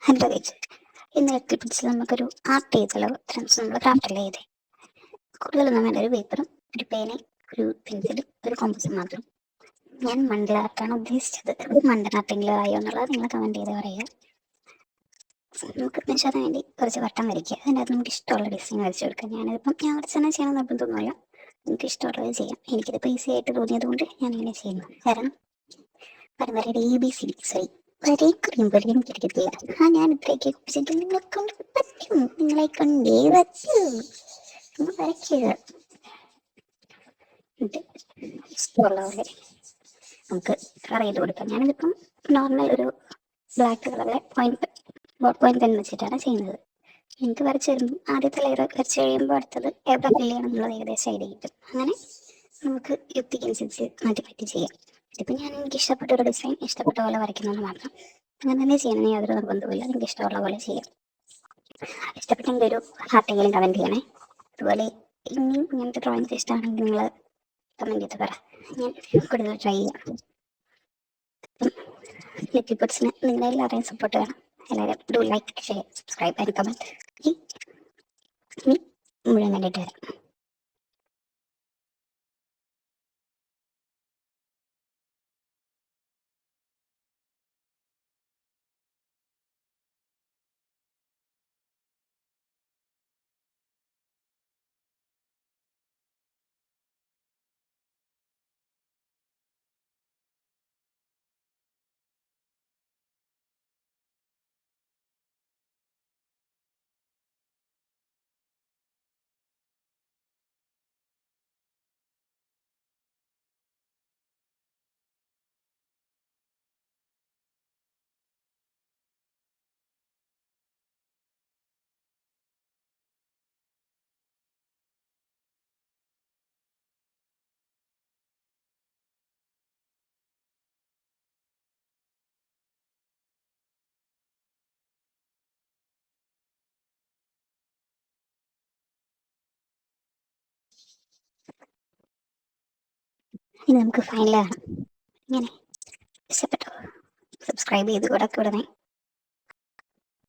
Hello guys, ഇന്ന് എത്തിപ്പിടിച്ച് നമുക്കൊരു art ചെയ്തുള്ള ഫ്രണ്ട്സ് നമ്മൾ ക്രാഫ്റ്റല്ലേ ചെയ്തേ. കൂടുതലൊന്നും വേണ്ട, ഒരു പേപ്പറും ഒരു പേനയും ഒരു പെൻസിലും ഒരു കോമ്പസും മാത്രം. ഞാൻ മണ്ടൽ ആർട്ടാണ് ഉദ്ദേശിച്ചത്. മണ്ടൻ ആർട്ടെങ്കിലും ആയോ എന്നുള്ളത് നിങ്ങൾ കമൻറ്റ് ചെയ്ത് പറയുക. നമുക്ക് അതിന് വേണ്ടി കുറച്ച് വട്ടം വരയ്ക്കുക. അതിൻ്റെ അകത്ത് നമുക്ക് ഇഷ്ടമുള്ള ഡിസൈൻ വരച്ചു കൊടുക്കാം. ഞാനിതിപ്പം ഞാൻ വരച്ച് തന്നെ ചെയ്യണം നിർബന്ധമൊന്നുമില്ല, എനിക്ക് ഇഷ്ടമുള്ളത് ചെയ്യാം. എനിക്കിതിപ്പോൾ ഈസി ആയിട്ട് തോന്നിയത് കൊണ്ട് ഞാൻ ഇങ്ങനെ ചെയ്യുന്നു. കാരണം പരമ്പരയുടെ വരെയും കഴിയുമ്പോൾ എനിക്കിരിക്കത്തില്ല. ഞാൻ ഇത്രയൊക്കെ കുറിച്ചിട്ട് നിങ്ങളെ കൊണ്ട് പറ്റും, നിങ്ങളെ കൊണ്ടേ വച്ചു വരയ്ക്കുക. ഇഷ്ടമുള്ള പോലെ നമുക്ക് കളർ ചെയ്ത് കൊടുക്കാം. ഞാനിതിപ്പം നോർമൽ ഒരു ബ്ലാക്ക് കളറിലെ പോയിന്റ് പെൻ വെച്ചിട്ടാണ് ചെയ്യുന്നത്. എനിക്ക് വരച്ച് വരുമ്പോൾ ആദ്യത്തെ ലെയർ വരച്ച് കഴിയുമ്പോൾ അടുത്തത് എവിടെ ഫില്ല് ചെയ്യണം എന്നുള്ളത് ഏകദേശം ഐഡിയ കിട്ടും. അങ്ങനെ നമുക്ക് യുക്തിക്കനുസരിച്ച് മാറ്റി പറ്റി ചെയ്യാം. ഇതിപ്പോൾ എനിക്ക് ഇഷ്ടപ്പെട്ട ഒരു ഡിസൈൻ ഇഷ്ടപ്പെട്ട പോലെ വരയ്ക്കുന്നതെന്ന് മാത്രം. അങ്ങനെ തന്നെ ചെയ്യണമെന്ന് യാതൊരു നിർബന്ധമില്ല, എനിക്ക് ഇഷ്ടമുള്ള പോലെ ചെയ്യാം. ഇഷ്ടപ്പെട്ടെങ്കിൽ ഒരു ഹാർട്ടെങ്കിലും കമൻറ്റ് ചെയ്യണേ. അതുപോലെ ഇനിയും ഇങ്ങനത്തെ ഡ്രോയിങ്സ് ഇഷ്ടമാണെങ്കിൽ നിങ്ങൾ കമൻറ്റ് ചെയ്ത് പറ, ഞാൻ കൂടുതൽ ട്രൈ ചെയ്യാം. ലിറ്റിൽ ബഡ്സിന് നിങ്ങളെല്ലാവരെയും സപ്പോർട്ട് വേണം. എല്ലാവരും do like, share, subscribe and comment. ഇനി മുഴുവൻ കണ്ടിട്ട് വരാം. ഇനി നമുക്ക് ഫൈനലാണ്. ഇങ്ങനെ ഇഷ്ടപ്പെട്ടോ? സബ്സ്ക്രൈബ് ചെയ്ത് കൂടെ കൂടണേ.